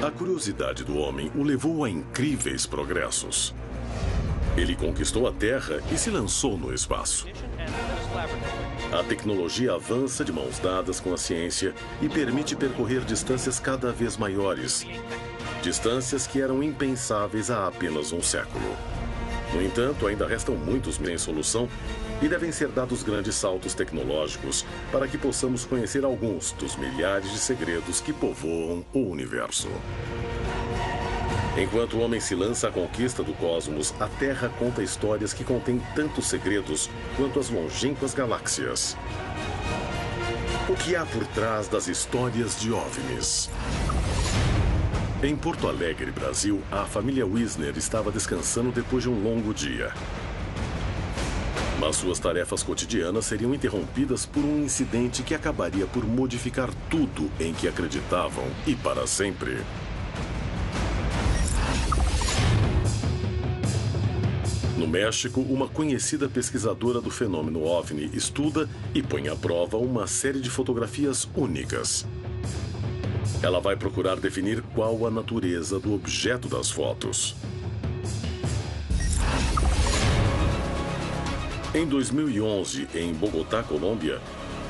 A curiosidade do homem o levou a incríveis progressos. Ele conquistou a Terra e se lançou no espaço. A tecnologia avança de mãos dadas com a ciência e permite percorrer distâncias cada vez maiores. Distâncias que eram impensáveis há apenas um século. No entanto, ainda restam muitos em solução e devem ser dados grandes saltos tecnológicos para que possamos conhecer alguns dos milhares de segredos que povoam o universo. Enquanto o homem se lança à conquista do cosmos, a Terra conta histórias que contêm tantos segredos quanto as longínquas galáxias. O que há por trás das histórias de OVNIs? Em Porto Alegre, Brasil, a família Wisner estava descansando depois de um longo dia. Mas suas tarefas cotidianas seriam interrompidas por um incidente que acabaria por modificar tudo em que acreditavam e para sempre. No México, uma conhecida pesquisadora do fenômeno OVNI estuda e põe à prova uma série de fotografias únicas. Ela vai procurar definir qual a natureza do objeto das fotos. Em 2011, em Bogotá, Colômbia,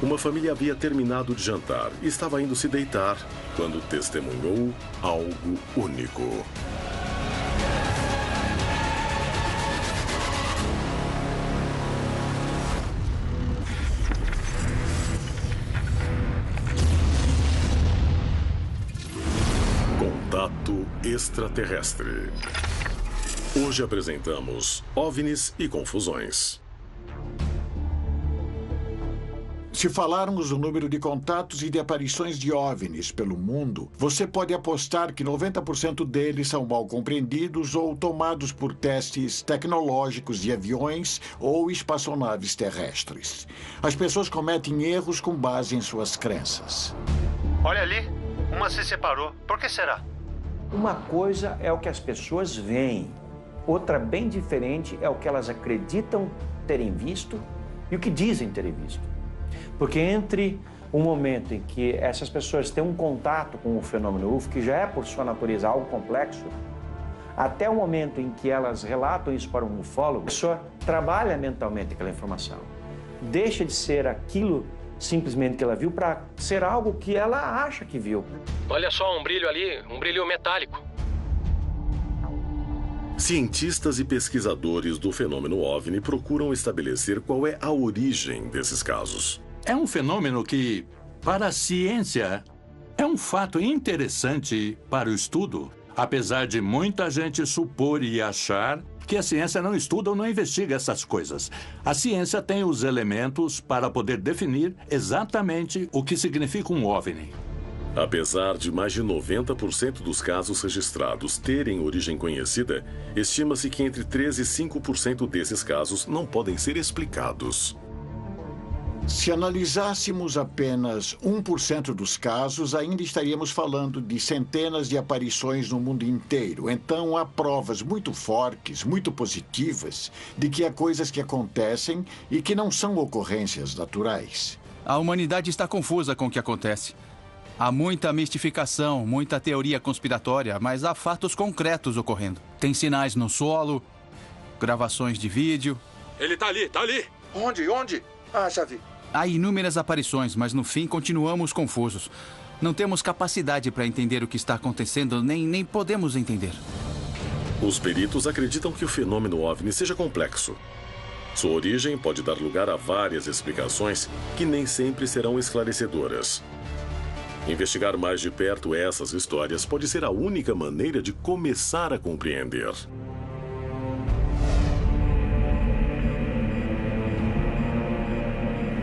uma família havia terminado de jantar e estava indo se deitar quando testemunhou algo único. Contato extraterrestre. Hoje apresentamos OVNIs e confusões. Se falarmos do número de contatos e de aparições de OVNIs pelo mundo, você pode apostar que 90% deles são mal compreendidos ou tomados por testes tecnológicos de aviões ou espaçonaves terrestres. As pessoas cometem erros com base em suas crenças. Olha ali, uma se separou. Por que será? Uma coisa é o que as pessoas veem, outra bem diferente é o que elas acreditam terem visto e o que dizem terem visto. Porque entre o momento em que essas pessoas têm um contato com o fenômeno UFO, que já é por sua natureza algo complexo, até o momento em que elas relatam isso para um ufólogo, a pessoa trabalha mentalmente aquela informação. Deixa de ser aquilo simplesmente que ela viu para ser algo que ela acha que viu. Olha só, um brilho ali, um brilho metálico. Cientistas e pesquisadores do fenômeno OVNI procuram estabelecer qual é a origem desses casos. É um fenômeno que, para a ciência, é um fato interessante para o estudo, apesar de muita gente supor e achar que a ciência não estuda ou não investiga essas coisas. A ciência tem os elementos para poder definir exatamente o que significa um OVNI. Apesar de mais de 90% dos casos registrados terem origem conhecida, estima-se que entre 3% e 5% desses casos não podem ser explicados. Se analisássemos apenas 1% dos casos, ainda estaríamos falando de centenas de aparições no mundo inteiro. Então, há provas muito fortes, muito positivas, de que há coisas que acontecem e que não são ocorrências naturais. A humanidade está confusa com o que acontece. Há muita mistificação, muita teoria conspiratória, mas há fatos concretos ocorrendo. Tem sinais no solo, gravações de vídeo. Ele tá ali, tá ali! Onde? Ah, já vi. Há inúmeras aparições, mas no fim continuamos confusos. Não temos capacidade para entender o que está acontecendo, nem podemos entender. Os peritos acreditam que o fenômeno OVNI seja complexo. Sua origem pode dar lugar a várias explicações que nem sempre serão esclarecedoras. Investigar mais de perto essas histórias pode ser a única maneira de começar a compreender.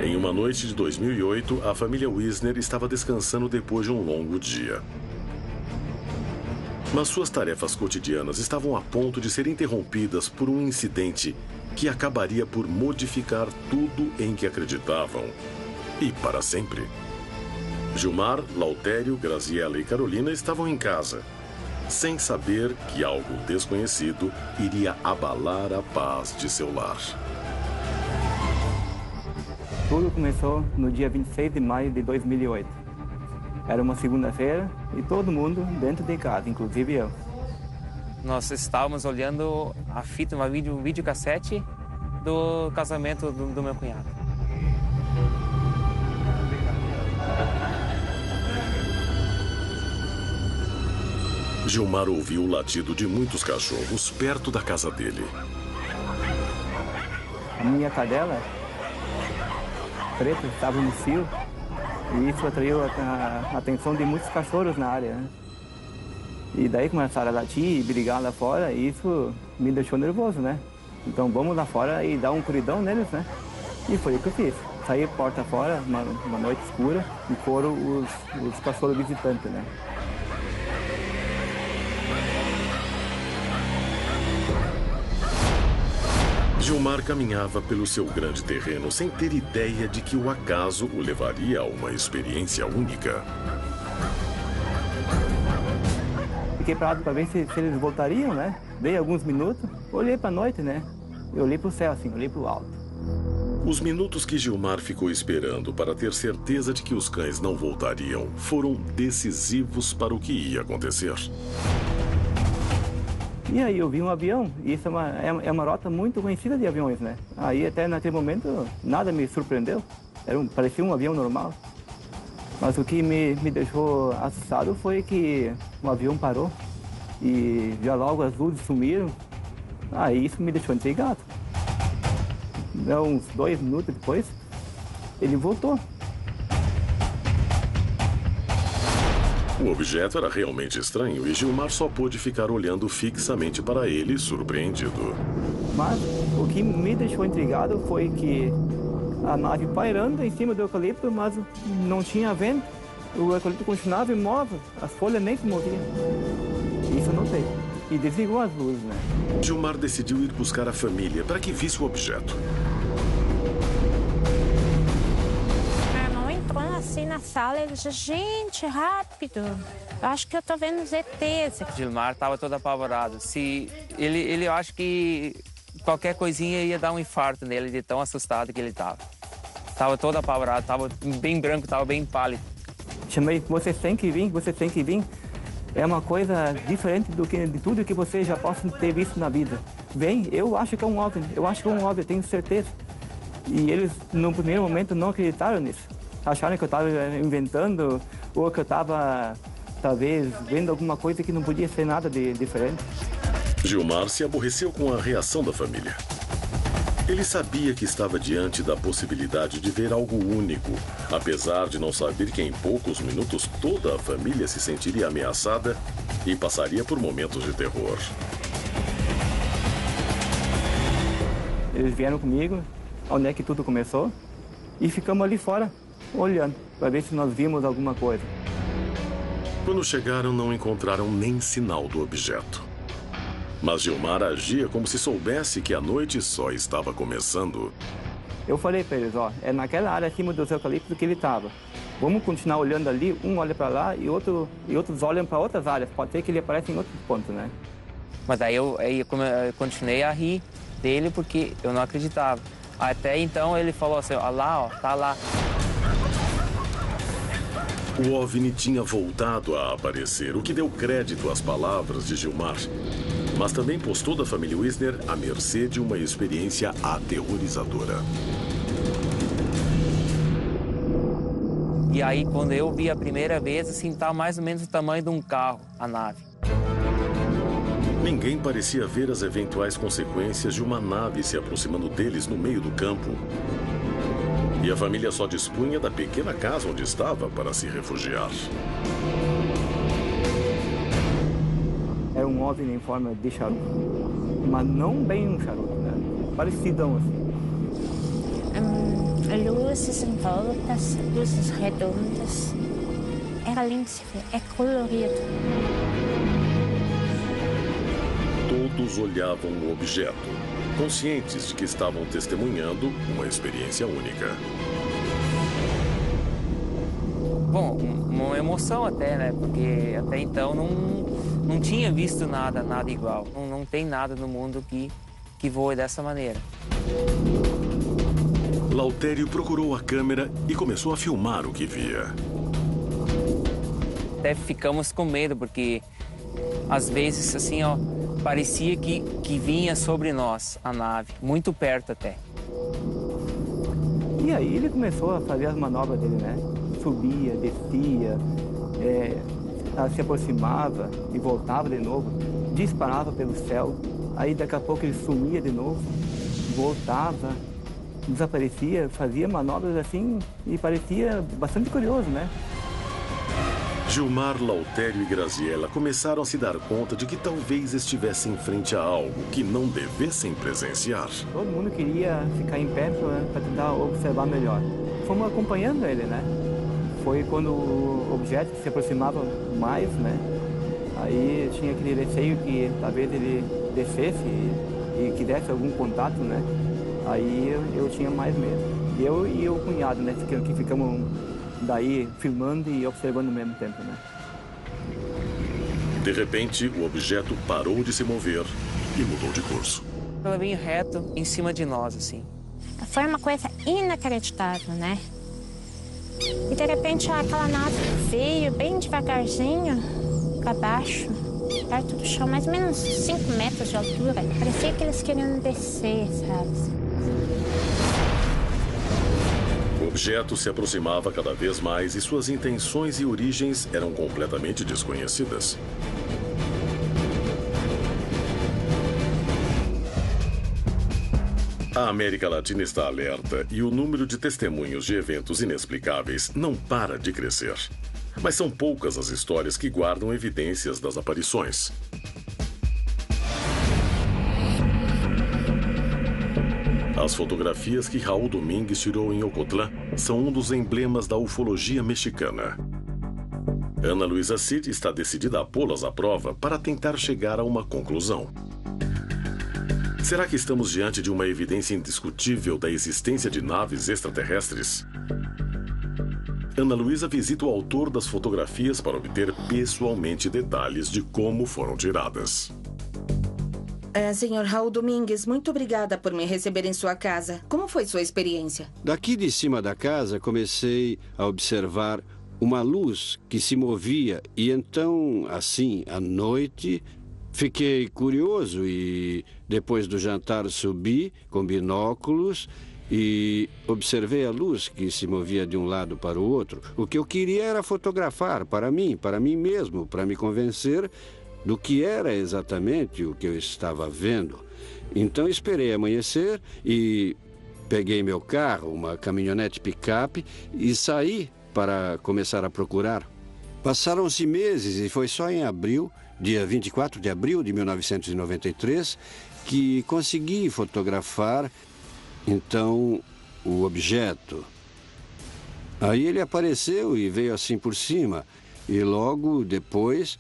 Em uma noite de 2008, a família Wisner estava descansando depois de um longo dia. Mas suas tarefas cotidianas estavam a ponto de ser interrompidas por um incidente que acabaria por modificar tudo em que acreditavam. E para sempre. Gilmar, Lautério, Graziella e Carolina estavam em casa, sem saber que algo desconhecido iria abalar a paz de seu lar. Tudo começou no dia 26 de maio de 2008. Era uma segunda-feira e todo mundo dentro de casa, inclusive eu. Nós estávamos olhando a fita, um videocassete do casamento do meu cunhado. Gilmar ouviu o latido de muitos cachorros perto da casa dele. A minha cadela preta estava no cio e isso atraiu a atenção de muitos cachorros na área, né? E daí começaram a latir e brigar lá fora e isso me deixou nervoso, né? Então vamos lá fora e dar um corridão neles, né? E foi o que eu fiz. Saí porta fora, uma noite escura, e foram os cachorros visitantes, né? Gilmar caminhava pelo seu grande terreno sem ter ideia de que o acaso o levaria a uma experiência única. Fiquei parado para ver se eles voltariam, né? Dei alguns minutos, olhei para a noite, né? Eu olhei para o céu, assim, olhei para o alto. Os minutos que Gilmar ficou esperando para ter certeza de que os cães não voltariam foram decisivos para o que ia acontecer. E aí eu vi um avião, e isso é uma rota muito conhecida de aviões, né? Aí até naquele momento nada me surpreendeu, parecia um avião normal. Mas o que me deixou assustado foi que o avião parou e já logo as luzes sumiram. Aí isso me deixou intrigado. Uns 2 minutos depois, ele voltou. O objeto era realmente estranho e Gilmar só pôde ficar olhando fixamente para ele, surpreendido. Mas o que me deixou intrigado foi que a nave pairando em cima do eucalipto, mas não tinha vento. O eucalipto continuava imóvel, as folhas nem se moviam. Isso eu notei. E desligou as luzes, né? Gilmar decidiu ir buscar a família para que visse o objeto. Meu irmão entrou assim na sala e disse, gente, rápido. Eu acho que eu tô vendo os ETs. Gilmar estava todo apavorado. Ele eu acho que qualquer coisinha ia dar um infarto nele de tão assustado que ele estava. Estava todo apavorado, estava bem branco, estava bem pálido. Chamei, vocês têm que vir, vocês têm que vir. É uma coisa diferente de tudo que vocês já possam ter visto na vida. Vem, eu acho que é um OVNI, eu tenho certeza. E eles, no primeiro momento, não acreditaram nisso. Acharam que eu estava inventando ou que eu estava, talvez, vendo alguma coisa que não podia ser nada de diferente. Gilmar se aborreceu com a reação da família. Ele sabia que estava diante da possibilidade de ver algo único, apesar de não saber que em poucos minutos toda a família se sentiria ameaçada e passaria por momentos de terror. Eles vieram comigo, onde é que tudo começou, e ficamos ali fora, olhando, para ver se nós vimos alguma coisa. Quando chegaram, não encontraram nem sinal do objeto. Mas Gilmar agia como se soubesse que a noite só estava começando. Eu falei para eles, ó, é naquela área acima dos eucaliptos que ele estava. Vamos continuar olhando ali, um olha para lá e outros olham para outras áreas. Pode ser que ele apareça em outros pontos, né? Mas aí eu continuei a rir dele porque eu não acreditava. Até então ele falou assim, ó lá, ó, tá lá. O OVNI tinha voltado a aparecer, o que deu crédito às palavras de Gilmar. Mas também pôs toda a família Wisner à mercê de uma experiência aterrorizadora. E aí, quando eu vi a primeira vez, assim, tá mais ou menos o tamanho de um carro, a nave. Ninguém parecia ver as eventuais consequências de uma nave se aproximando deles no meio do campo. E a família só dispunha da pequena casa onde estava para se refugiar. Era um OVNI em forma de charuto, mas não bem um charuto, né? Parecidão assim. Luzes em voltas, luzes redondas. Era lindo de se ver, é colorido. Todos olhavam o objeto, conscientes de que estavam testemunhando uma experiência única. Bom, uma emoção até, né? Porque até então não tinha visto nada igual. Não tem nada no mundo que voe dessa maneira. Lautério procurou a câmera e começou a filmar o que via. até ficamos com medo, porque às vezes, assim, ó, parecia que vinha sobre nós a nave, muito perto até. E aí ele começou a fazer as manobras dele, né? Subia, descia, se aproximava e voltava de novo, disparava pelo céu, aí daqui a pouco ele sumia de novo, voltava, desaparecia, fazia manobras assim e parecia bastante curioso, né? Gilmar, Lautério e Graziella começaram a se dar conta de que talvez estivessem em frente a algo que não devessem presenciar. Todo mundo queria ficar em pé para tentar observar melhor. Fomos acompanhando ele, né? Foi quando o objeto se aproximava mais, né? Aí tinha aquele receio que talvez ele descesse e que desse algum contato, né? Aí eu tinha mais medo. Eu e o cunhado, né? Que ficamos daí filmando e observando ao mesmo tempo, né? De repente, o objeto parou de se mover e mudou de curso. Ela veio reto em cima de nós, assim. Foi uma coisa inacreditável, né? E de repente aquela nave veio bem devagarzinho para baixo, perto do chão, mais ou menos 5 metros de altura. Parecia que eles queriam descer, sabe? O objeto se aproximava cada vez mais e suas intenções e origens eram completamente desconhecidas. A América Latina está alerta e o número de testemunhos de eventos inexplicáveis não para de crescer. Mas são poucas as histórias que guardam evidências das aparições. As fotografias que Raul Domingues tirou em Ocotlán são um dos emblemas da ufologia mexicana. Ana Luísa Cid está decidida a pô-las à prova para tentar chegar a uma conclusão. Será que estamos diante de uma evidência indiscutível da existência de naves extraterrestres? Ana Luísa visita o autor das fotografias para obter pessoalmente detalhes de como foram tiradas. Senhor Raul Domingues, muito obrigada por me receber em sua casa. Como foi sua experiência? Daqui de cima da casa, comecei a observar uma luz que se movia. E então, assim, à noite, fiquei curioso e, depois do jantar, subi com binóculos e observei a luz que se movia de um lado para o outro. O que eu queria era fotografar para mim mesmo, para me convencer do que era exatamente o que eu estava vendo. Então esperei amanhecer e peguei meu carro, uma caminhonete picape, e saí para começar a procurar. Passaram-se meses e foi só em abril, dia 24 de abril de 1993, que consegui fotografar, então, o objeto. Aí ele apareceu e veio assim por cima, e logo depois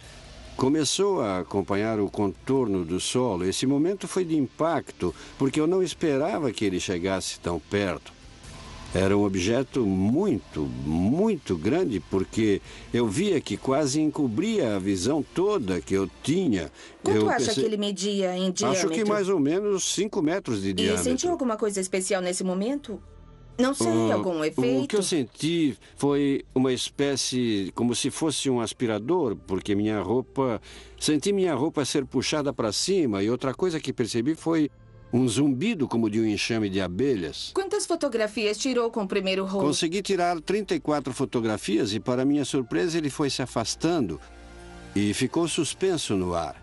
começou a acompanhar o contorno do solo. Esse momento foi de impacto, porque eu não esperava que ele chegasse tão perto. Era um objeto muito, muito grande, porque eu via que quase encobria a visão toda que eu tinha. Quanto acha que ele media em diâmetro? Acho que mais ou menos 5 metros de diâmetro. E sentiu alguma coisa especial nesse momento? Não sei, algum efeito? O que eu senti foi uma espécie, como se fosse um aspirador, porque senti minha roupa ser puxada para cima, e outra coisa que percebi foi um zumbido como de um enxame de abelhas. Quantas fotografias tirou com o primeiro rolo? Consegui tirar 34 fotografias e, para minha surpresa, ele foi se afastando e ficou suspenso no ar.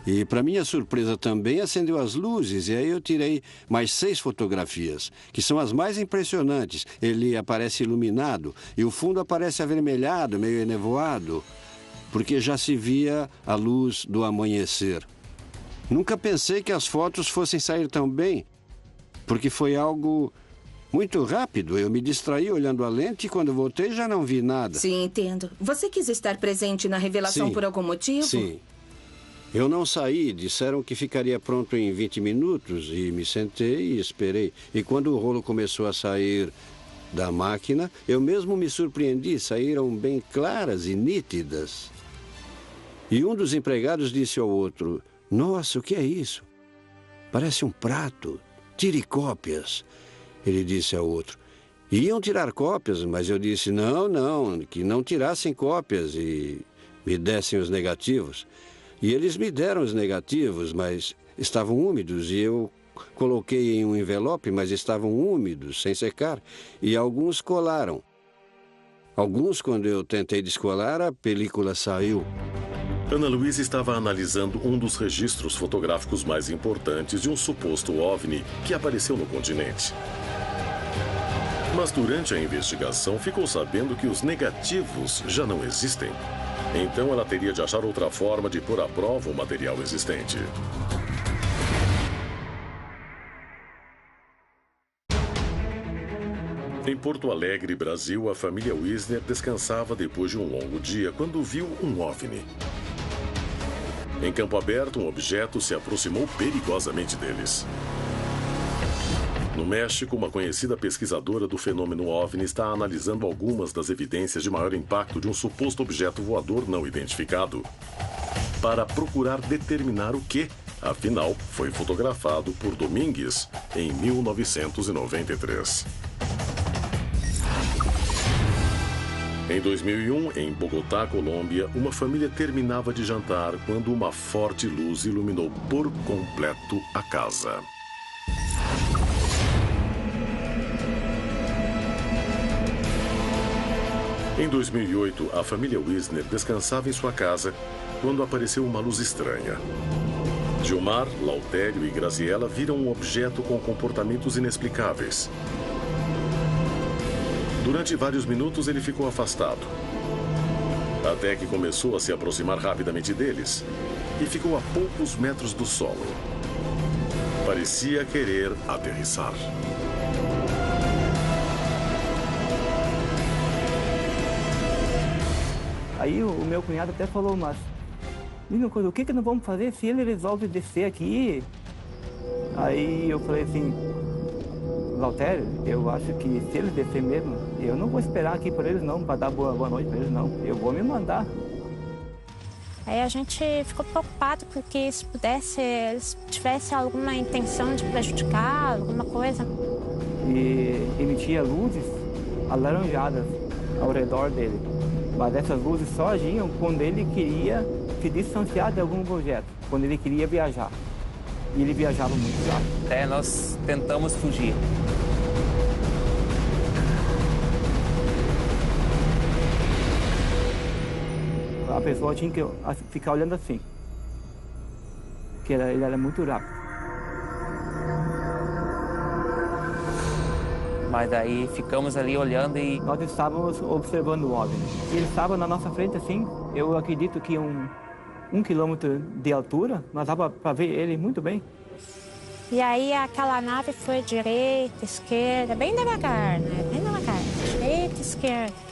E, para minha surpresa também, acendeu as luzes, e aí eu tirei mais 6 fotografias, que são as mais impressionantes. Ele aparece iluminado e o fundo aparece avermelhado, meio enevoado, porque já se via a luz do amanhecer. Nunca pensei que as fotos fossem sair tão bem, porque foi algo muito rápido. Eu me distraí olhando a lente e quando voltei já não vi nada. Sim, entendo. Você quis estar presente na revelação por algum motivo? Sim. Eu não saí, disseram que ficaria pronto em 20 minutos e me sentei e esperei. E quando o rolo começou a sair da máquina, eu mesmo me surpreendi, saíram bem claras e nítidas. E um dos empregados disse ao outro: "Nossa, o que é isso? Parece um prato. Tire cópias." Ele disse ao outro: "Iam tirar cópias, mas eu disse não, que não tirassem cópias." E me dessem os negativos. E eles me deram os negativos, mas estavam úmidos e eu coloquei em um envelope, mas estavam úmidos, sem secar, e alguns colaram. Alguns, quando eu tentei descolar, a película saiu. Ana Luísa estava analisando um dos registros fotográficos mais importantes de um suposto OVNI que apareceu no continente. Mas durante a investigação ficou sabendo que os negativos já não existem. Então ela teria de achar outra forma de pôr à prova o material existente. Em Porto Alegre, Brasil, a família Wisner descansava depois de um longo dia quando viu um OVNI. Em campo aberto, um objeto se aproximou perigosamente deles. No México, uma conhecida pesquisadora do fenômeno OVNI está analisando algumas das evidências de maior impacto de um suposto objeto voador não identificado, para procurar determinar o que, afinal, foi fotografado por Domingues em 1993. Em 2001, em Bogotá, Colômbia, uma família terminava de jantar quando uma forte luz iluminou por completo a casa. Em 2008, a família Wisner descansava em sua casa quando apareceu uma luz estranha. Gilmar, Lautério e Graziella viram um objeto com comportamentos inexplicáveis. Durante vários minutos, ele ficou afastado, até que começou a se aproximar rapidamente deles e ficou a poucos metros do solo. Parecia querer aterrissar. Aí o meu cunhado até falou, mas o que nós vamos fazer se ele resolve descer aqui? Aí eu falei assim, Lautério, eu acho que se eles descer mesmo, eu não vou esperar aqui por eles não, para dar boa noite para eles não. Eu vou me mandar. Aí a gente ficou preocupado porque se pudesse, eles tivessem alguma intenção de prejudicar, alguma coisa. E emitia luzes alaranjadas ao redor dele. Mas essas luzes só agiam quando ele queria se distanciar de algum objeto, quando ele queria viajar. E ele viajava muito rápido. Até nós tentamos fugir. A pessoa tinha que ficar olhando assim, porque ele era muito rápido. Mas daí ficamos ali olhando e... Nós estávamos observando o OVNI. Ele estava na nossa frente assim, eu acredito que um quilômetro de altura, nós dava para ver ele muito bem. E aí aquela nave foi direita, esquerda, bem devagar, né? Bem devagar, direita, esquerda.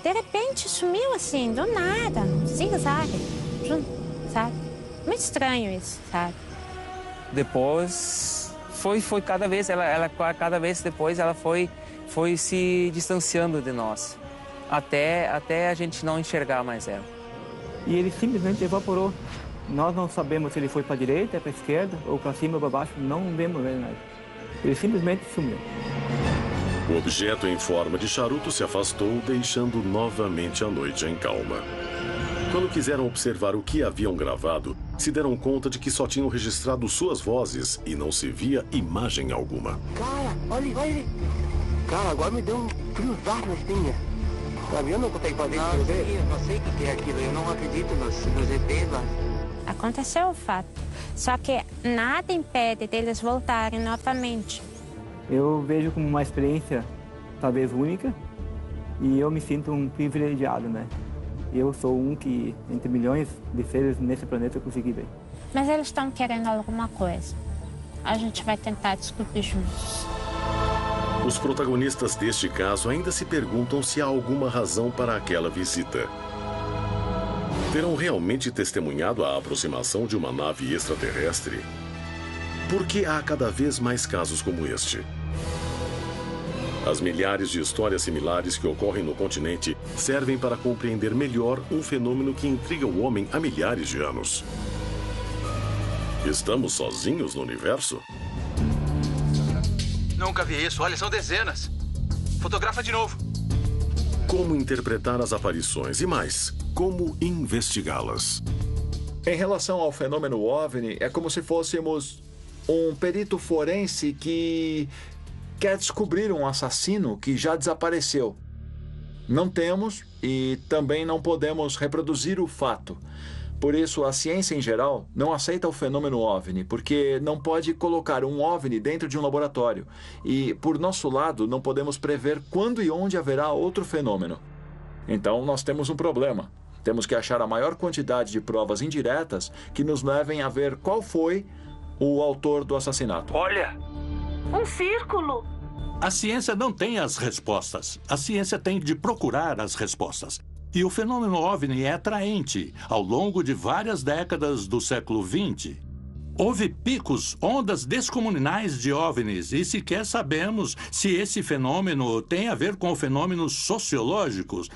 De repente sumiu assim, do nada, zigue-zague, sabe? Muito estranho isso, sabe? Depois foi cada vez, cada vez depois ela foi se distanciando de nós, até a gente não enxergar mais ela. E ele simplesmente evaporou. Nós não sabemos se ele foi para a direita, para a esquerda, ou para cima ou para baixo, não vemos ele nada. Ele simplesmente sumiu. O objeto em forma de charuto se afastou, deixando novamente a noite em calma. Quando quiseram observar o que haviam gravado, se deram conta de que só tinham registrado suas vozes e não se via imagem alguma. Cara, olha ele. Cara, agora me deu um cruzar na espinha. Sabe, eu não consigo fazer isso. Não sei o que é aquilo, eu não acredito nos ETs lá. Aconteceu o fato. Só que nada impede deles voltarem novamente. Eu vejo como uma experiência talvez única e eu me sinto um privilegiado, né? Eu sou um que, entre milhões de seres nesse planeta, eu consegui ver. Mas eles estão querendo alguma coisa. A gente vai tentar descobrir juntos. Os protagonistas deste caso ainda se perguntam se há alguma razão para aquela visita. Terão realmente testemunhado a aproximação de uma nave extraterrestre? Por que há cada vez mais casos como este? As milhares de histórias similares que ocorrem no continente servem para compreender melhor um fenômeno que intriga o homem há milhares de anos. Estamos sozinhos no universo? Nunca vi isso. Olha, são dezenas. Fotografa de novo. Como interpretar as aparições? E mais, como investigá-las. Em relação ao fenômeno OVNI, é como se fôssemos um perito forense que quer descobrir um assassino que já desapareceu. Não temos e também não podemos reproduzir o fato. Por isso, a ciência em geral não aceita o fenômeno OVNI, porque não pode colocar um OVNI dentro de um laboratório. E, por nosso lado, não podemos prever quando e onde haverá outro fenômeno. Então, nós temos um problema. Temos que achar a maior quantidade de provas indiretas que nos levem a ver qual foi o autor do assassinato. Olha! Um círculo! A ciência não tem as respostas. A ciência tem de procurar as respostas. E o fenômeno OVNI é atraente. Ao longo de várias décadas do século XX, houve picos, ondas descomunais de OVNIs e sequer sabemos se esse fenômeno tem a ver com fenômenos sociológicos,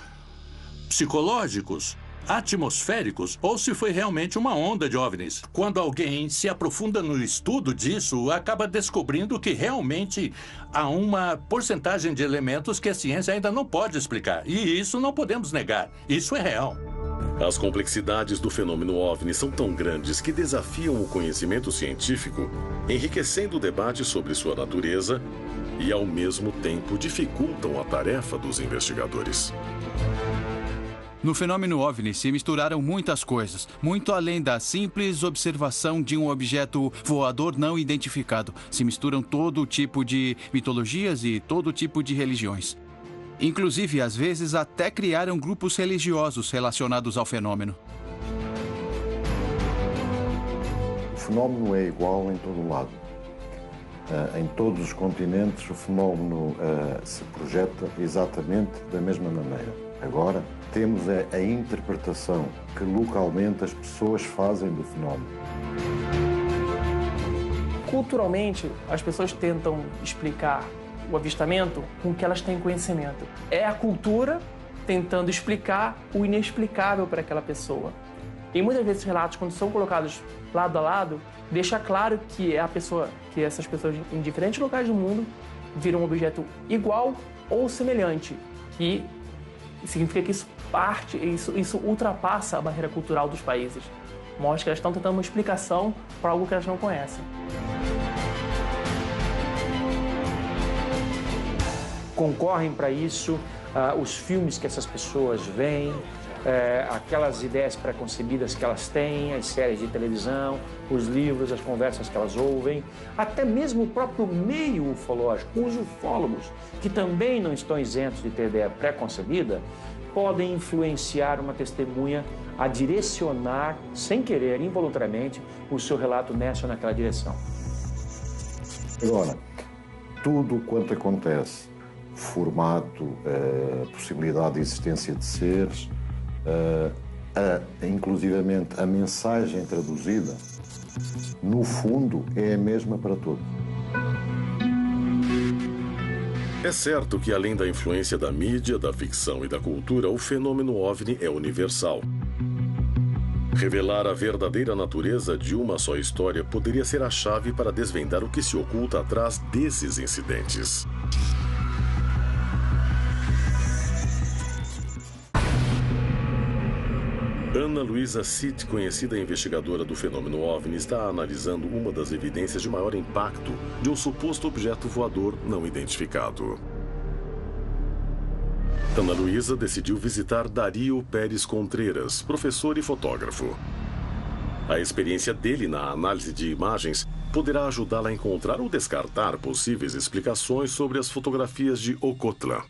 psicológicos, atmosféricos ou se foi realmente uma onda de OVNIs. Quando alguém se aprofunda no estudo disso, acaba descobrindo que realmente há uma porcentagem de elementos que a ciência ainda não pode explicar. E isso não podemos negar. Isso é real. As complexidades do fenômeno OVNI são tão grandes que desafiam o conhecimento científico, enriquecendo o debate sobre sua natureza e, ao mesmo tempo, dificultam a tarefa dos investigadores. No fenômeno OVNI se misturaram muitas coisas, muito além da simples observação de um objeto voador não identificado. Se misturam todo tipo de mitologias e todo tipo de religiões. Inclusive, às vezes, até criaram grupos religiosos relacionados ao fenômeno. O fenómeno é igual em todo o lado. Em todos os continentes, o fenómeno se projeta exatamente da mesma maneira. Agora, temos a interpretação que localmente as pessoas fazem do fenómeno. Culturalmente, as pessoas tentam explicar o avistamento com o que elas têm conhecimento. É a cultura tentando explicar o inexplicável para aquela pessoa. E muitas vezes relatos, quando são colocados lado a lado, deixa claro que essas pessoas em diferentes locais do mundo viram um objeto igual ou semelhante. E significa que isso ultrapassa a barreira cultural dos países. Mostra que elas estão tentando uma explicação para algo que elas não conhecem. Concorrem para isso os filmes que essas pessoas veem, aquelas ideias preconcebidas que elas têm, as séries de televisão, os livros, as conversas que elas ouvem, até mesmo o próprio meio ufológico, os ufólogos, que também não estão isentos de ter ideia preconcebida, podem influenciar uma testemunha a direcionar, sem querer, involuntariamente, o seu relato nessa ou naquela direção. Agora, tudo quanto acontece, formato, possibilidade de existência de seres, inclusivamente a mensagem traduzida, no fundo, é a mesma para todos. É certo que, além da influência da mídia, da ficção e da cultura, o fenômeno OVNI é universal. Revelar a verdadeira natureza de uma só história poderia ser a chave para desvendar o que se oculta atrás desses incidentes. Ana Luísa Cid, conhecida investigadora do fenômeno OVNI, está analisando uma das evidências de maior impacto de um suposto objeto voador não identificado. Ana Luísa decidiu visitar Dario Pérez Contreras, professor e fotógrafo. A experiência dele na análise de imagens poderá ajudá-la a encontrar ou descartar possíveis explicações sobre as fotografias de Ocotla.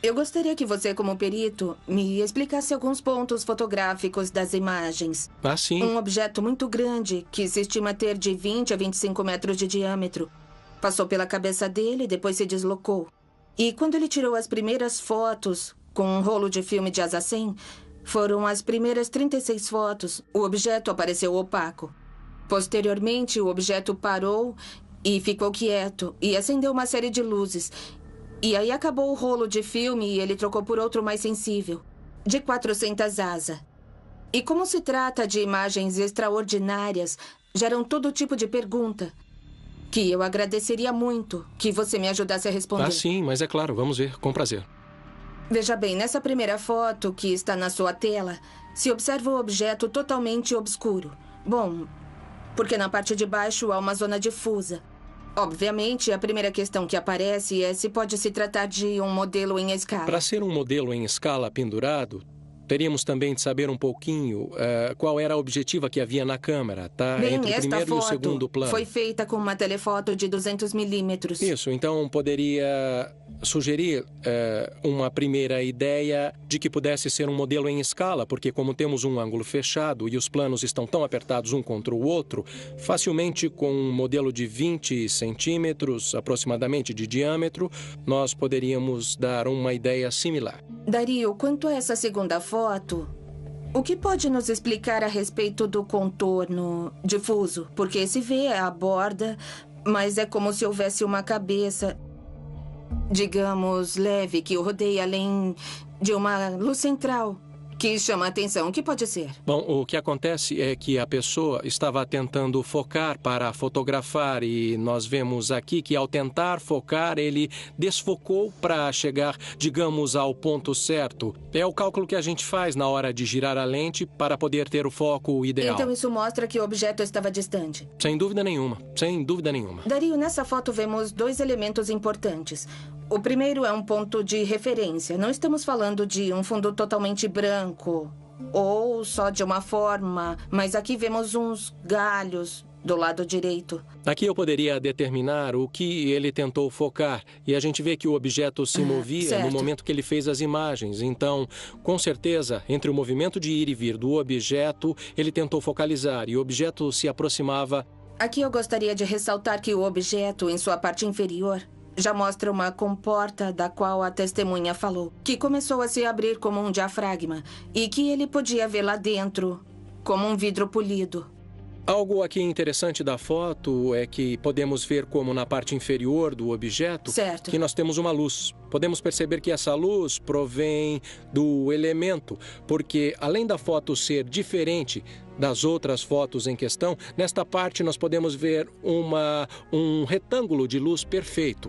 Eu gostaria que você, como perito, me explicasse alguns pontos fotográficos das imagens. Ah, sim. Um objeto muito grande, que se estima ter de 20 a 25 metros de diâmetro, passou pela cabeça dele e depois se deslocou. E quando ele tirou as primeiras fotos, com um rolo de filme de Azazen, foram as primeiras 36 fotos. O objeto apareceu opaco. Posteriormente, o objeto parou e ficou quieto e acendeu uma série de luzes. E aí acabou o rolo de filme e ele trocou por outro mais sensível, de 400 asa. E como se trata de imagens extraordinárias, geram todo tipo de pergunta, que eu agradeceria muito que você me ajudasse a responder. Ah, sim, mas é claro, vamos ver, com prazer. Veja bem, nessa primeira foto que está na sua tela, se observa o objeto totalmente obscuro. Bom, porque na parte de baixo há uma zona difusa. Obviamente, a primeira questão que aparece é se pode se tratar de um modelo em escala. Para ser um modelo em escala pendurado, teríamos também de saber um pouquinho qual era a objetiva que havia na câmera, tá? Bem, entre o esta primeiro e o foto segundo plano. foi feita com uma telefoto de 200 milímetros. Isso, então poderia sugerir uma primeira ideia de que pudesse ser um modelo em escala, porque como temos um ângulo fechado e os planos estão tão apertados um contra o outro, facilmente com um modelo de 20 centímetros aproximadamente de diâmetro, nós poderíamos dar uma ideia similar. Dario, quanto a essa segunda foto, o que pode nos explicar a respeito do contorno difuso? Porque se vê a borda, mas é como se houvesse uma cabeça, digamos, leve, que o rodeia além de uma luz central que chama a atenção. O que pode ser? Bom, o que acontece é que a pessoa estava tentando focar para fotografar e nós vemos aqui que ao tentar focar, ele desfocou para chegar, digamos, ao ponto certo. É o cálculo que a gente faz na hora de girar a lente para poder ter o foco ideal. Então isso mostra que o objeto estava distante. Sem dúvida nenhuma, sem dúvida nenhuma. Dario, nessa foto vemos dois elementos importantes. O primeiro é um ponto de referência. Não estamos falando de um fundo totalmente branco ou só de uma forma, mas aqui vemos uns galhos do lado direito. Aqui eu poderia determinar o que ele tentou focar e a gente vê que o objeto se movia no momento que ele fez as imagens. Então, com certeza, entre o movimento de ir e vir do objeto, ele tentou focalizar e o objeto se aproximava. Aqui eu gostaria de ressaltar que o objeto, em sua parte inferior, já mostra uma comporta da qual a testemunha falou, que começou a se abrir como um diafragma e que ele podia ver lá dentro como um vidro polido. Algo aqui interessante da foto é que podemos ver como na parte inferior do objeto que nós temos uma luz. Podemos perceber que essa luz provém do elemento, porque além da foto ser diferente das outras fotos em questão, nesta parte nós podemos ver um retângulo de luz perfeito.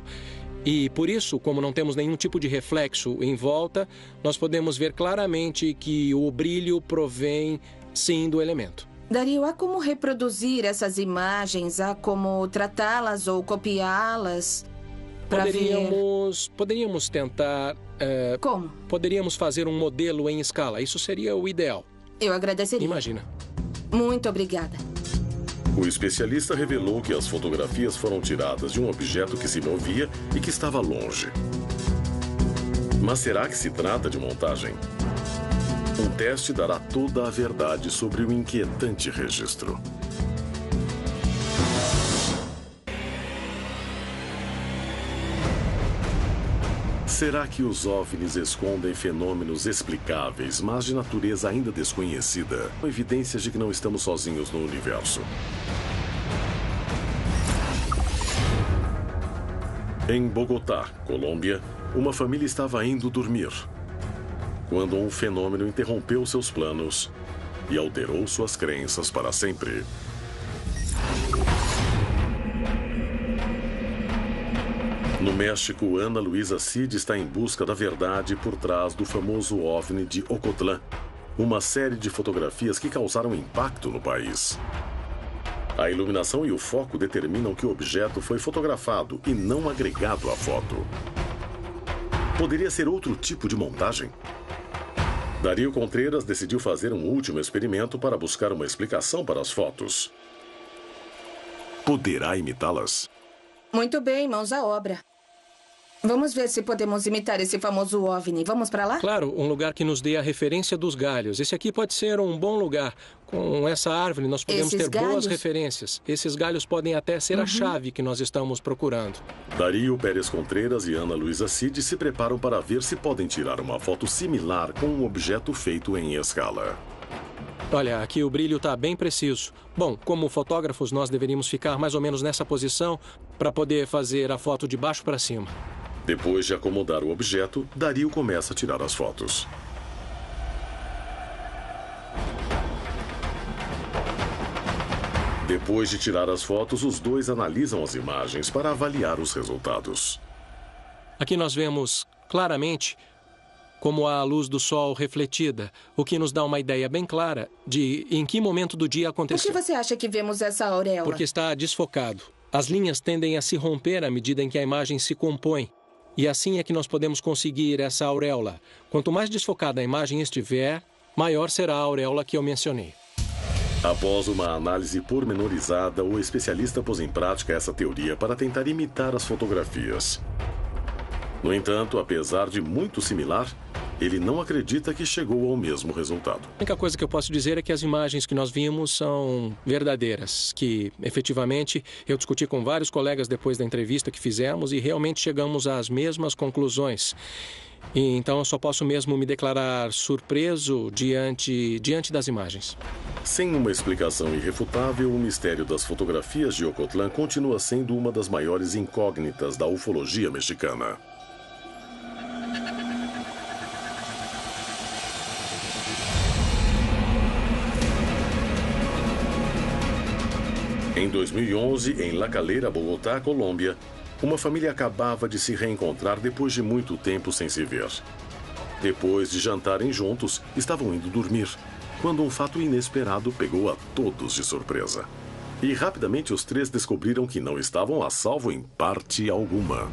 E por isso, como não temos nenhum tipo de reflexo em volta, nós podemos ver claramente que o brilho provém, sim, do elemento. Dario, há como reproduzir essas imagens? Há como tratá-las ou copiá-las? Poderíamos tentar... Como? Poderíamos fazer um modelo em escala. Isso seria o ideal. Eu agradeceria. Imagina. Muito obrigada. O especialista revelou que as fotografias foram tiradas de um objeto que se movia e que estava longe. Mas será que se trata de montagem? Um teste dará toda a verdade sobre o inquietante registro. Será que os OVNIs escondem fenômenos explicáveis, mas de natureza ainda desconhecida? Com evidências de que não estamos sozinhos no universo. Em Bogotá, Colômbia, uma família estava indo dormir, quando um fenômeno interrompeu seus planos e alterou suas crenças para sempre. No México, Ana Luísa Cid está em busca da verdade por trás do famoso OVNI de Ocotlán, uma série de fotografias que causaram impacto no país. A iluminação e o foco determinam que o objeto foi fotografado e não agregado à foto. Poderia ser outro tipo de montagem? Dario Contreras decidiu fazer um último experimento para buscar uma explicação para as fotos. Poderá imitá-las? Muito bem, mãos à obra. Vamos ver se podemos imitar esse famoso OVNI. Vamos para lá? Claro, um lugar que nos dê a referência dos galhos. Esse aqui pode ser um bom lugar. Com essa árvore, nós podemos ter boas referências. Esses galhos podem até ser a chave que nós estamos procurando. Dario Pérez Contreras e Ana Luísa Cid se preparam para ver se podem tirar uma foto similar com um objeto feito em escala. Olha, aqui o brilho está bem preciso. Bom, como fotógrafos, nós deveríamos ficar mais ou menos nessa posição para poder fazer a foto de baixo para cima. Depois de acomodar o objeto, Dario começa a tirar as fotos. Depois de tirar as fotos, os dois analisam as imagens para avaliar os resultados. Aqui nós vemos claramente como a luz do sol refletida, o que nos dá uma ideia bem clara de em que momento do dia aconteceu. Por que você acha que vemos essa auréola? Porque está desfocado. As linhas tendem a se romper à medida em que a imagem se compõe. E assim é que nós podemos conseguir essa auréola. Quanto mais desfocada a imagem estiver, maior será a auréola que eu mencionei. Após uma análise pormenorizada, o especialista pôs em prática essa teoria para tentar imitar as fotografias. No entanto, apesar de muito similar, ele não acredita que chegou ao mesmo resultado. A única coisa que eu posso dizer é que as imagens que nós vimos são verdadeiras, que efetivamente eu discuti com vários colegas depois da entrevista que fizemos e realmente chegamos às mesmas conclusões. E então eu só posso mesmo me declarar surpreso diante das imagens. Sem uma explicação irrefutável, o mistério das fotografias de Ocotlán continua sendo uma das maiores incógnitas da ufologia mexicana. Em 2011, em La Calera, Bogotá, Colômbia, uma família acabava de se reencontrar depois de muito tempo sem se ver. Depois de jantarem juntos, estavam indo dormir, quando um fato inesperado pegou a todos de surpresa. E rapidamente os três descobriram que não estavam a salvo em parte alguma.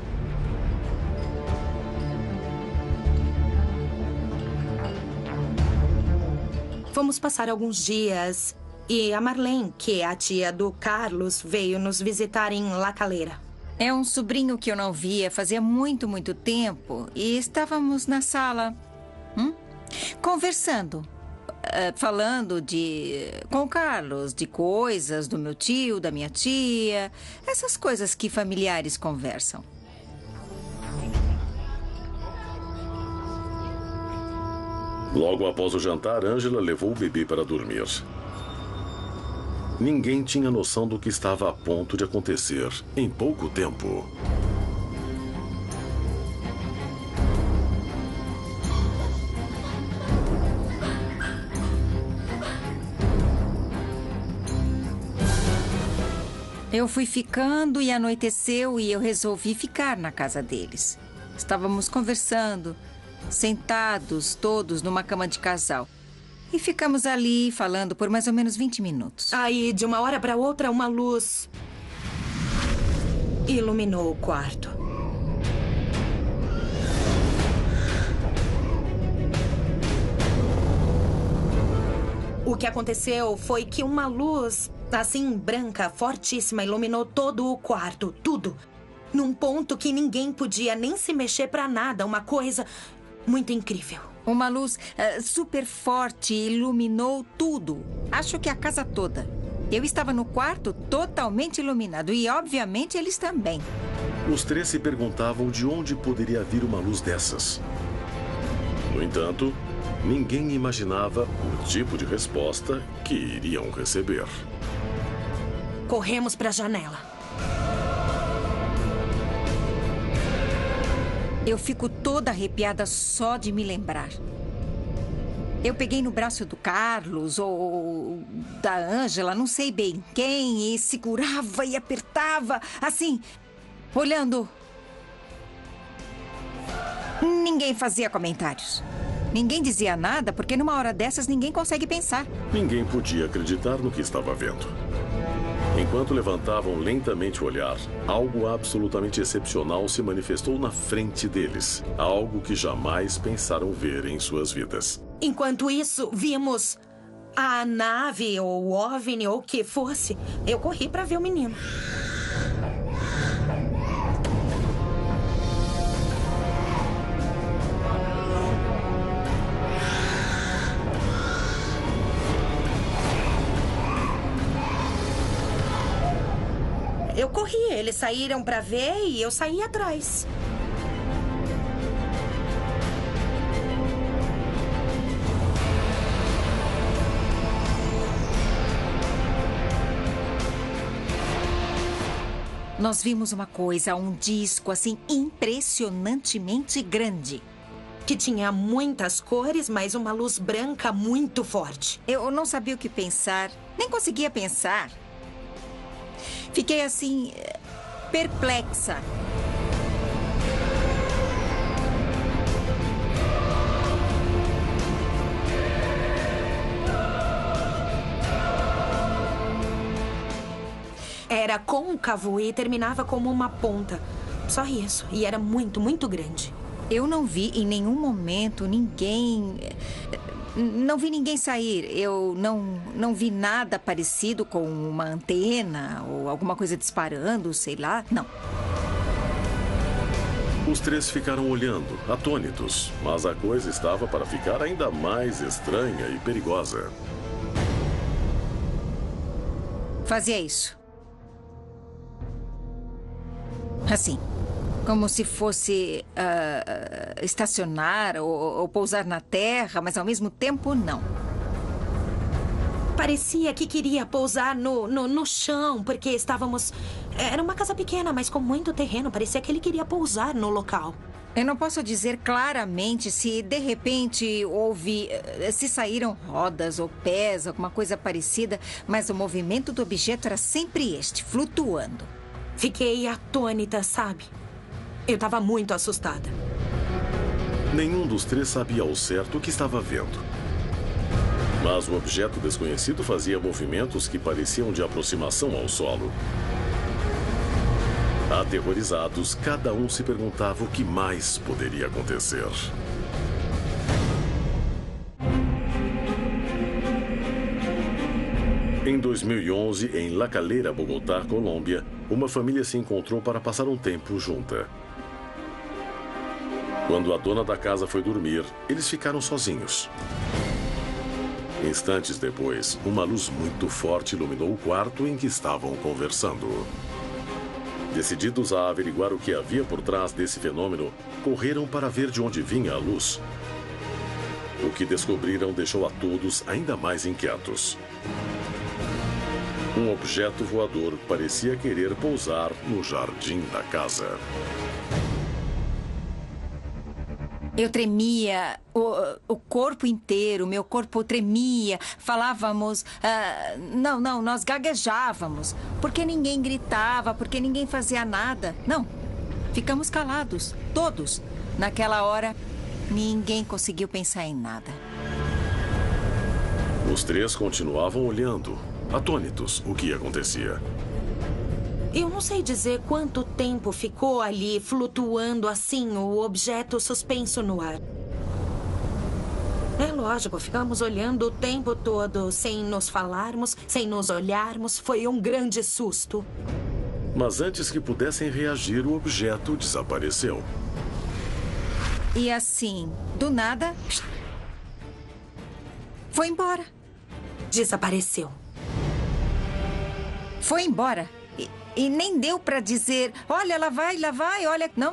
Fomos passar alguns dias e a Marlene, que é a tia do Carlos, veio nos visitar em La Calera. É um sobrinho que eu não via fazia muito, muito tempo e estávamos na sala, conversando, falando com o Carlos, de coisas do meu tio, da minha tia, essas coisas que familiares conversam. Logo após o jantar, Ângela levou o bebê para dormir. Ninguém tinha noção do que estava a ponto de acontecer em pouco tempo. Eu fui ficando e anoiteceu e eu resolvi ficar na casa deles. Estávamos conversando, sentados todos numa cama de casal. E ficamos ali falando por mais ou menos 20 minutos. Aí, de uma hora para outra, uma luz iluminou o quarto. O que aconteceu foi que uma luz, assim, branca, fortíssima, iluminou todo o quarto, tudo. Num ponto que ninguém podia nem se mexer para nada, uma coisa muito incrível. Uma luz super forte iluminou tudo. Acho que a casa toda. Eu estava no quarto totalmente iluminado e, obviamente, eles também. Os três se perguntavam de onde poderia vir uma luz dessas. No entanto, ninguém imaginava o tipo de resposta que iriam receber. Corremos para a janela. Eu fico toda arrepiada só de me lembrar. Eu peguei no braço do Carlos ou da Ângela, não sei bem quem, e segurava e apertava, assim, olhando. Ninguém fazia comentários. Ninguém dizia nada, porque numa hora dessas ninguém consegue pensar. Ninguém podia acreditar no que estava vendo. Enquanto levantavam lentamente o olhar, algo absolutamente excepcional se manifestou na frente deles. Algo que jamais pensaram ver em suas vidas. Enquanto isso, vimos a nave ou o OVNI ou o que fosse. Eu corri para ver o menino. Eu corri, eles saíram para ver e eu saí atrás. Nós vimos uma coisa, um disco assim impressionantemente grande. Que tinha muitas cores, mas uma luz branca muito forte. Eu não sabia o que pensar, nem conseguia pensar. Fiquei assim, perplexa. Era côncavo e terminava como uma ponta. Só isso. E era muito, muito grande. Eu não vi em nenhum momento ninguém... Não vi ninguém sair. Eu não vi nada parecido com uma antena ou alguma coisa disparando, sei lá. Não. Os três ficaram olhando, atônitos, mas a coisa estava para ficar ainda mais estranha e perigosa. Fazia isso. Assim. Como se fosse estacionar ou pousar na terra, mas ao mesmo tempo não. Parecia que queria pousar no chão, porque estávamos... Era uma casa pequena, mas com muito terreno. Parecia que ele queria pousar no local. Eu não posso dizer claramente se, de repente, se saíram rodas ou pés, alguma coisa parecida, mas o movimento do objeto era sempre este, flutuando. Fiquei atônita, sabe? Eu estava muito assustada. Nenhum dos três sabia ao certo o que estava vendo. Mas o objeto desconhecido fazia movimentos que pareciam de aproximação ao solo. Aterrorizados, cada um se perguntava o que mais poderia acontecer. Em 2011, em La Calera, Bogotá, Colômbia, uma família se encontrou para passar um tempo junta. Quando a dona da casa foi dormir, eles ficaram sozinhos. Instantes depois, uma luz muito forte iluminou o quarto em que estavam conversando. Decididos a averiguar o que havia por trás desse fenômeno, correram para ver de onde vinha a luz. O que descobriram deixou a todos ainda mais inquietos. Um objeto voador parecia querer pousar no jardim da casa. Eu tremia, o corpo inteiro, meu corpo tremia. Falávamos... nós gaguejávamos. Porque ninguém gritava, porque ninguém fazia nada. Não, ficamos calados, todos. Naquela hora, ninguém conseguiu pensar em nada. Os três continuavam olhando, atônitos, o que acontecia. Eu não sei dizer quanto tempo ficou ali flutuando assim, o objeto suspenso no ar. É lógico, ficamos olhando o tempo todo, sem nos falarmos, sem nos olharmos. Foi um grande susto. Mas antes que pudessem reagir, o objeto desapareceu. E assim, do nada, foi embora. Desapareceu. Foi embora. E nem deu para dizer, olha, lá vai, olha... Não,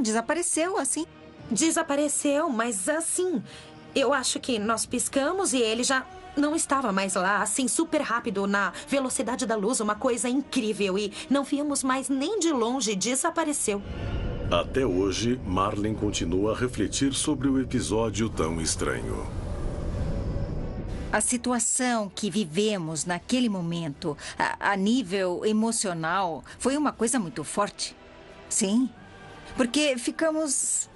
desapareceu assim. Desapareceu, mas assim... Eu acho que nós piscamos e ele já não estava mais lá, assim, super rápido, na velocidade da luz, uma coisa incrível. E não vimos mais nem de longe, desapareceu. Até hoje, Marlene continua a refletir sobre o episódio tão estranho. A situação que vivemos naquele momento, a nível emocional, foi uma coisa muito forte. Sim, porque ficamos...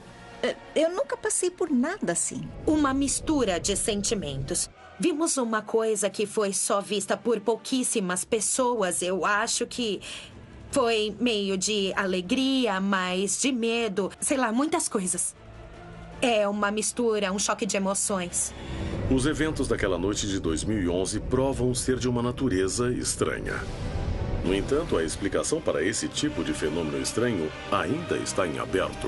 Eu nunca passei por nada assim. Uma mistura de sentimentos. Vimos uma coisa que foi só vista por pouquíssimas pessoas. Eu acho que foi meio de alegria, mas de medo. Sei lá, muitas coisas. É uma mistura, um choque de emoções. Os eventos daquela noite de 2011 provam ser de uma natureza estranha. No entanto, a explicação para esse tipo de fenômeno estranho ainda está em aberto.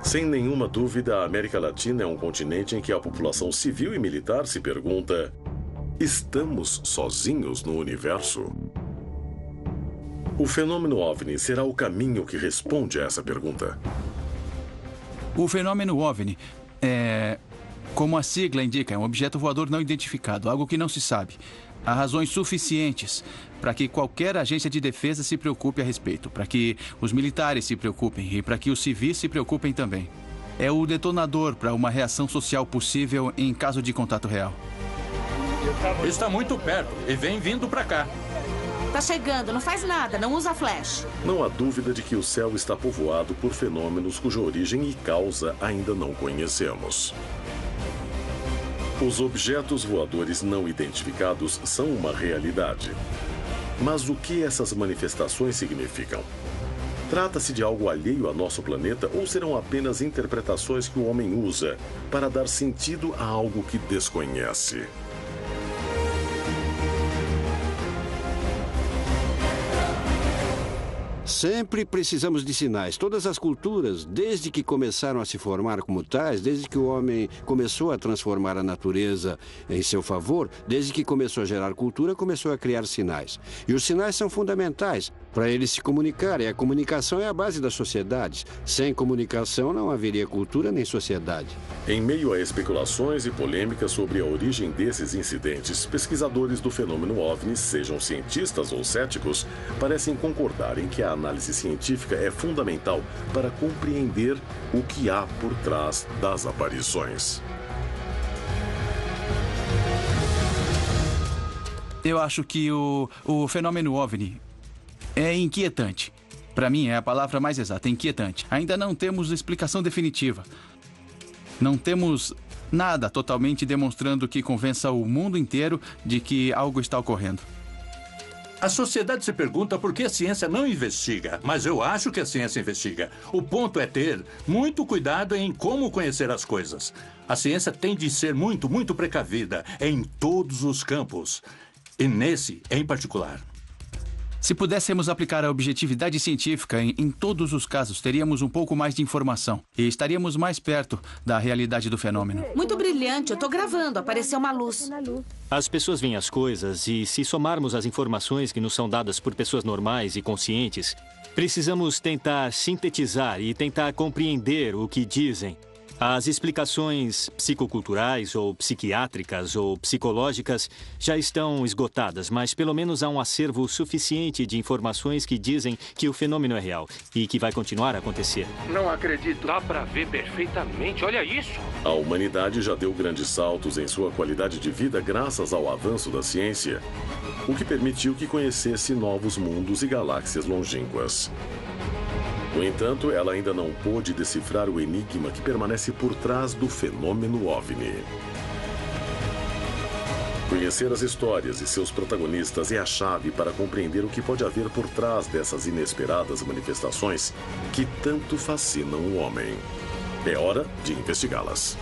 Sem nenhuma dúvida, a América Latina é um continente em que a população civil e militar se pergunta: estamos sozinhos no universo? O fenômeno OVNI será o caminho que responde a essa pergunta. O fenômeno OVNI como a sigla indica, é um objeto voador não identificado, algo que não se sabe. Há razões suficientes para que qualquer agência de defesa se preocupe a respeito, para que os militares se preocupem e para que os civis se preocupem também. É o detonador para uma reação social possível em caso de contato real. Está muito perto e vem vindo para cá. Tá chegando, não faz nada, não usa flash. Não há dúvida de que o céu está povoado por fenômenos cuja origem e causa ainda não conhecemos. Os objetos voadores não identificados são uma realidade. Mas o que essas manifestações significam? Trata-se de algo alheio a nosso planeta ou serão apenas interpretações que o homem usa para dar sentido a algo que desconhece? Sempre precisamos de sinais. Todas as culturas, desde que começaram a se formar como tais, desde que o homem começou a transformar a natureza em seu favor, desde que começou a gerar cultura, começou a criar sinais. E os sinais são fundamentais para eles se comunicarem. A comunicação é a base das sociedades. Sem comunicação não haveria cultura nem sociedade. Em meio a especulações e polêmicas sobre a origem desses incidentes, pesquisadores do fenômeno OVNI, sejam cientistas ou céticos, parecem concordar em que a análise científica é fundamental para compreender o que há por trás das aparições. Eu acho que o fenômeno OVNI é inquietante. Para mim, é a palavra mais exata, inquietante. Ainda não temos explicação definitiva. Não temos nada totalmente demonstrando que convença o mundo inteiro de que algo está ocorrendo. A sociedade se pergunta por que a ciência não investiga, mas eu acho que a ciência investiga. O ponto é ter muito cuidado em como conhecer as coisas. A ciência tem de ser muito precavida em todos os campos, e nesse em particular. Se pudéssemos aplicar a objetividade científica em todos os casos, teríamos um pouco mais de informação e estaríamos mais perto da realidade do fenômeno. Muito brilhante, eu tô gravando, apareceu uma luz. As pessoas veem as coisas e, se somarmos as informações que nos são dadas por pessoas normais e conscientes, precisamos tentar sintetizar e tentar compreender o que dizem. As explicações psicoculturais ou psiquiátricas ou psicológicas já estão esgotadas, mas pelo menos há um acervo suficiente de informações que dizem que o fenômeno é real e que vai continuar a acontecer. Não acredito. Dá pra ver perfeitamente, olha isso. A humanidade já deu grandes saltos em sua qualidade de vida graças ao avanço da ciência, o que permitiu que conhecesse novos mundos e galáxias longínquas. No entanto, ela ainda não pôde decifrar o enigma que permanece por trás do fenômeno OVNI. Conhecer as histórias e seus protagonistas é a chave para compreender o que pode haver por trás dessas inesperadas manifestações que tanto fascinam o homem. É hora de investigá-las.